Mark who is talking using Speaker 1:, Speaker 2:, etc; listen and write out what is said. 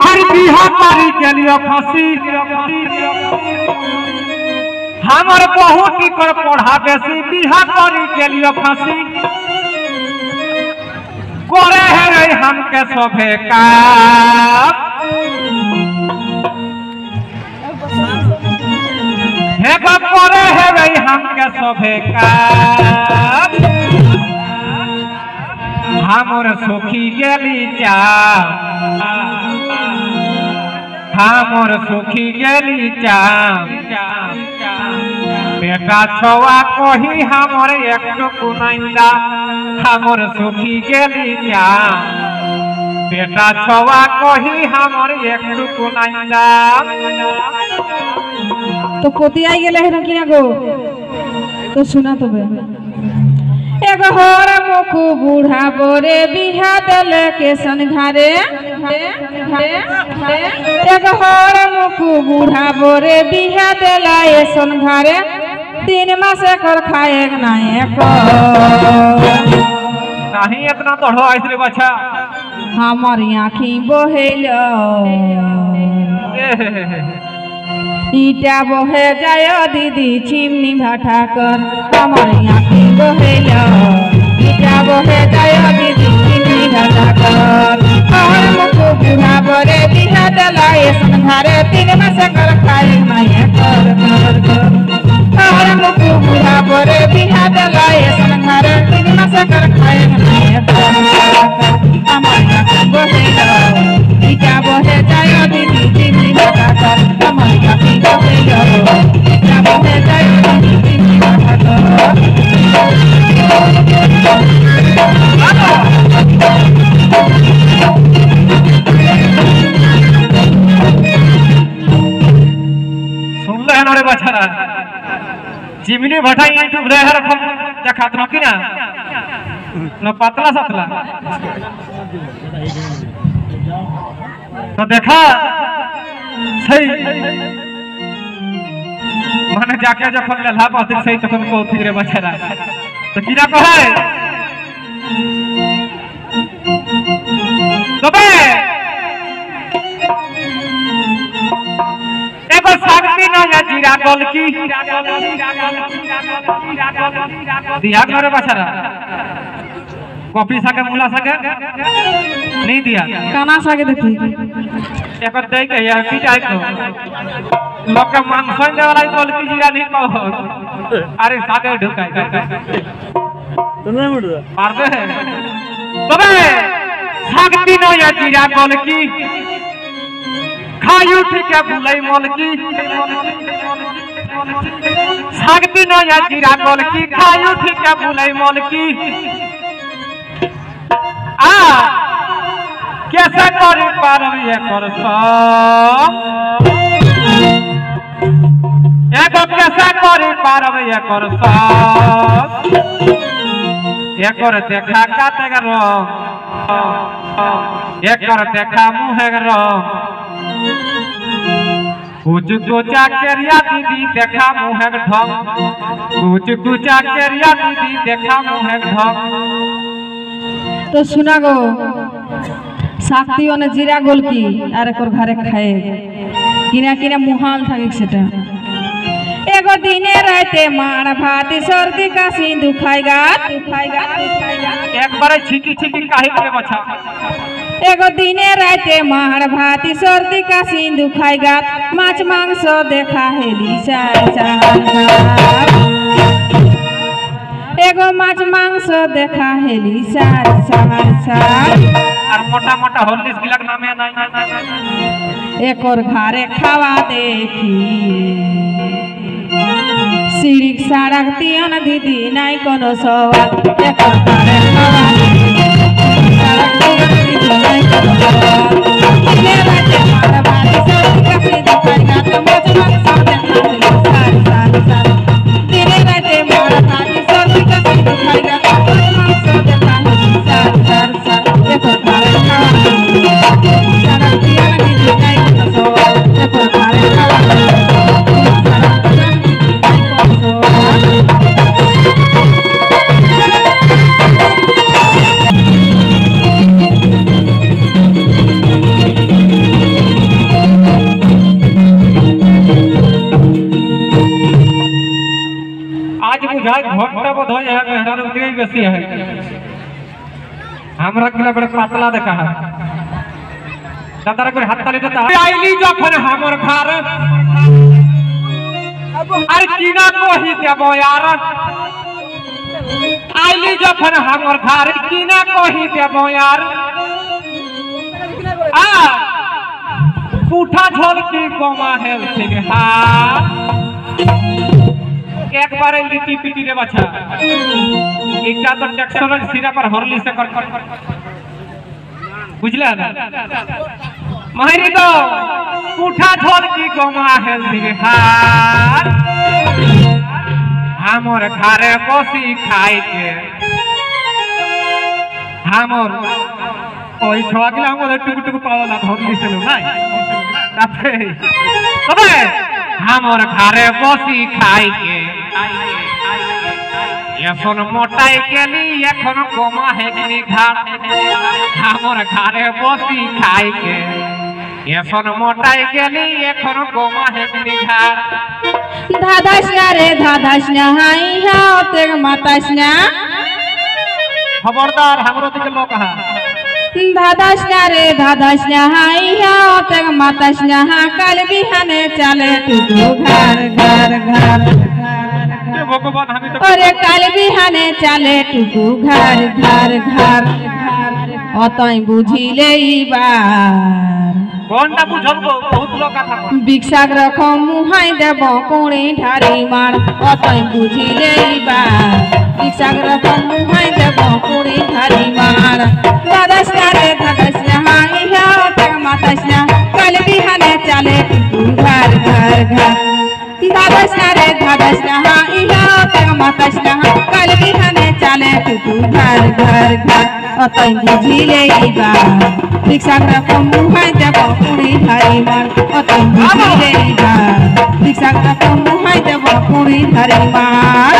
Speaker 1: আর বিহা করি গেলিও ফাঁসি हमर बहुत कर पढ़ा बेसी बिहा करी गेलियो फांसी करे है रे हमके सभे का हे करे है रे हमके सभे का हमर सुखी गेली चा हमर सुखी गेली चा बेटा छवा कही हमर एकटुकु नैंदा हमर सुखी गेली जा बेटा छवा कही हमर एकटुकु नैंदा
Speaker 2: तो पोती आई गेले है कि ना गो तो सुना तो बे एगो होर मुकु बूढ़ा बोरे बिहा दले के संघारे एगो होर मुकु बूढ़ा बोरे बिहा दला ए संघारे 3 मास कर खाए नहीं
Speaker 1: इतना तोड़ो आइसरे बच्चा
Speaker 2: हमर आँखी बहेल ईटा बहे जाय दीदी चिमनी भाटा कर हमर आँखी बहेल ईटा बहे जाय दीदी चिमनी भाटा कर और मुको बुढ़ा बरे बिहा दला ए संघारे 3 मास कर खाए नहीं कर और मुको बुढ़ा बरे बिहा दला ए संघारे 3 मास कर खाए नहीं कर हमर आँखी बहेल ईटा बहे जाय दीदी चिमनी भाटा कर हमर आँखी बहेल ईटा बहे जाय दीदी चिमनी भाटा कर
Speaker 1: रे बछरा चिमनी भटा यूट्यूब रे हर देखा तो कि ना न पतला सतला तो देखा सही माने जाके जब लल्हा पाते सही तो को रे बछरा तो किरा कहे तबे एगो शक्ति न है जीरा गोल की दिया करे बछरा कॉफी साके मुला साके नहीं दिया
Speaker 2: काना साके देखी
Speaker 1: एक दे के या पिटाई को लोग के मांस दे वाला गोल की जीरा नहीं कहो अरे साके ढुकाई तो नहीं मुड़ मार दे तबे शक्ति न है जीरा गोल की खायू ठीक है बुलाई मोल की शक्ति न या जीरा गोल की खायू ठीक है बुलाई मोल की आ कैसे करी पारब ये कर एगो कैसे करी पारब ये कर एकर देखा काटे रंग एकर देखा मुँह रंग कुछ कुचा केरिया दीदी देखा मुँह ढंग कुछ कुचा केरिया दीदी देखा मुँह ढंग
Speaker 2: तो सुना गो शक्ति ने जीरा गोल की अरे कर घरे खाए किना किना मुहाल थाके सेटा एगो दिने रहते मार भाती सर्दी का सिंधु खाएगा
Speaker 1: एक बार छिकी छिकी काहे के बच्चा
Speaker 2: एगो दिने रहते मार भाती सर्दी का सिंधु खाएगा माछ मांस देखा हेली एगो माछ मांस देखा हेली सार
Speaker 1: और मोटा मोटा हॉर्लिक्स गिलक नामे नहीं
Speaker 2: एक और घरे खावा देखी सिरिक साड़क तियन दीदी नहीं कोनो सवाल एक और घरे खावा
Speaker 1: आज बुझाय घोटटा बधोय है मेहरा रुपये बेसी है हमरा के बड़े पतला देखा है दादा रे हाथ ताली देता आईली जखन हमर घर अरे किना कोही देबो यार आईली जखन हमर घर किना कोही देबो यार आ पूठा झोल की गोमा है ठीक है हां एक बार लिट्टी पिटी रे बच्चा एकटा तो ट्रैक्टर सिरा पर हरली से कर बुझला ना मायरी तो पूठा झोल की गोमा है ठीक है हां हमर घरे बसी खाई के हमर ओई छवा के हमर टुक टुक पावला हरली से लो ना तापे तबे हमर घरे बसी खाई के এখন মোটাই গেলি এখন কমা হেগনি ঘাট আমার ঘরে বসি খাইকে এখন মোটাই গেলি এখন কমা হেগনি ঘাট
Speaker 2: ধাধাসনা রে ধাধাসনা হাই হাও তের মাতাসনা
Speaker 1: খবরদার हमरो দিকে লোক হা
Speaker 2: ধাধাসনা রে ধাধাসনা হাই হাও তের মাতাসনা হা কাল বিহানে চলে টুকু ঘর ঘর ঘর
Speaker 1: ভগবান আমি তো
Speaker 2: ওরে কাল বিহানে চলে টুকু ঘর ঘর ঘর অতই বুঝিলে এইবার
Speaker 1: কোনটা বুঝলবো বহুত লোক কথা
Speaker 2: বিক্সাক রকম মুহাই দেব কোণে ঢারি মার অতই বুঝিলে এইবার বিক্সাক রকম মুহাই দেব কোণে ঢারি মার দাদাসনা রে দাদাসনা হাই হাও তের মাতাসনা কাল বিহানে চলে টুকু ঘর ঘর ঘর দাদাসনা রে দাদাসনা হাই হাও তের মাতাসনা কাল বিহানে চলে টুকু ঘর ঘর ঘর অতই বুঝিলে এইবার বিক্সাক রকম মুহাই দেব কোণে ঢারি মার অতই বুঝিলে এইবার বিক্সাক রকম মুহাই দেব কোণে ঢারি মার